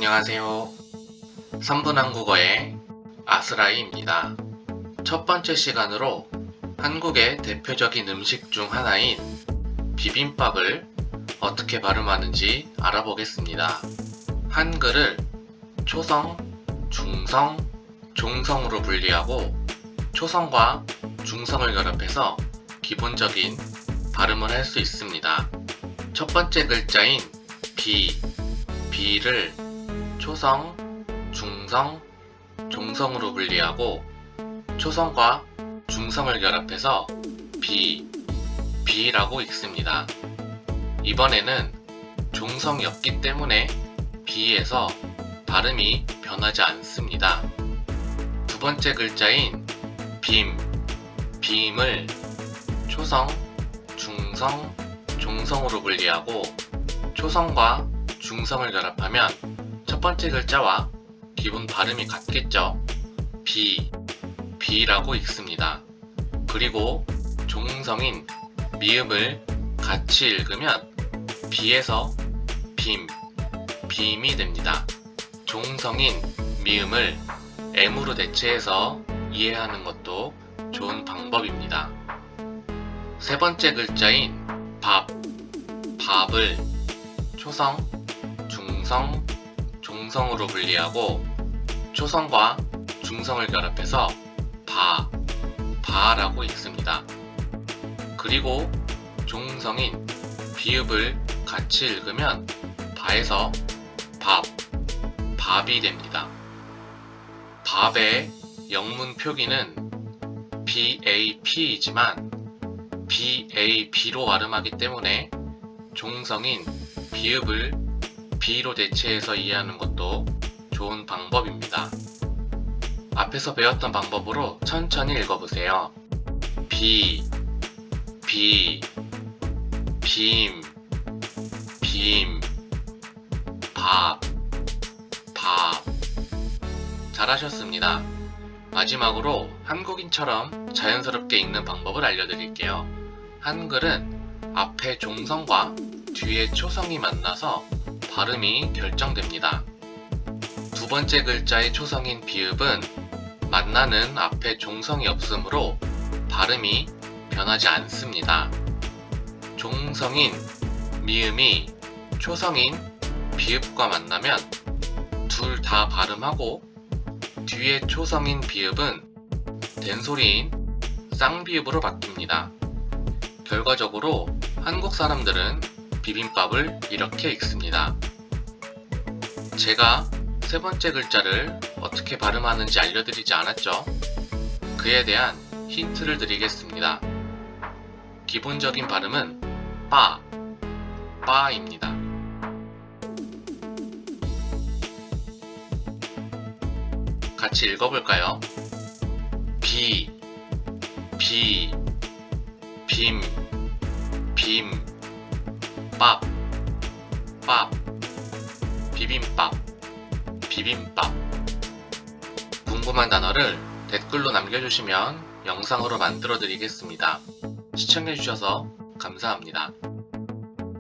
안녕하세요. 3분 한국어의 아스라이입니다. 첫 번째 시간으로 한국의 대표적인 음식 중 하나인 비빔밥을 어떻게 발음하는지 알아보겠습니다. 한글을 초성, 중성, 종성으로 분리하고 초성과 중성을 결합해서 기본적인 발음을 할 수 있습니다. 첫 번째 글자인 비를 초성, 중성, 종성으로 분리하고 초성과 중성을 결합해서 비라고 읽습니다. 이번에는 종성이 없기 때문에 비에서 발음이 변하지 않습니다. 두 번째 글자인 빔을 초성, 중성, 종성으로 분리하고 초성과 중성을 결합하면 첫 번째 글자와 기본 발음이 같겠죠. 비라고 읽습니다. 그리고 종성인 미음을 같이 읽으면 비에서 빔이 됩니다. 종성인 미음을 M으로 대체해서 이해하는 것도 좋은 방법입니다. 세 번째 글자인 밥을 초성, 중성, 종성으로 분리하고 초성과 중성을 결합해서 바라고 읽습니다. 그리고 종성인 비읍을 같이 읽으면 바에서 밥이 됩니다. 밥의 영문 표기는 BAP이지만 BAB로 발음하기 때문에 종성인 비읍을 B로 대체해서 이해하는 것도 좋은 방법입니다. 앞에서 배웠던 방법으로 천천히 읽어보세요. 빔, 밥. 잘하셨습니다. 마지막으로 한국인처럼 자연스럽게 읽는 방법을 알려드릴게요. 한글은 앞에 종성과 뒤에 초성이 만나서 발음이 결정됩니다. 두 번째 글자의 초성인 비읍은 만나는 앞에 종성이 없으므로 발음이 변하지 않습니다. 종성인 미음이 초성인 비읍과 만나면 둘 다 발음하고 뒤에 초성인 비읍은 된소리인 쌍비읍으로 바뀝니다. 결과적으로 한국 사람들은 비빔밥을 이렇게 읽습니다. 제가 세 번째 글자를 어떻게 발음하는지 알려드리지 않았죠? 그에 대한 힌트를 드리겠습니다. 기본적인 발음은 빠입니다. 같이 읽어볼까요? 밥, 비빔밥. 궁금한 단어를 댓글로 남겨주시면 영상으로 만들어 드리겠습니다. 시청해주셔서 감사합니다.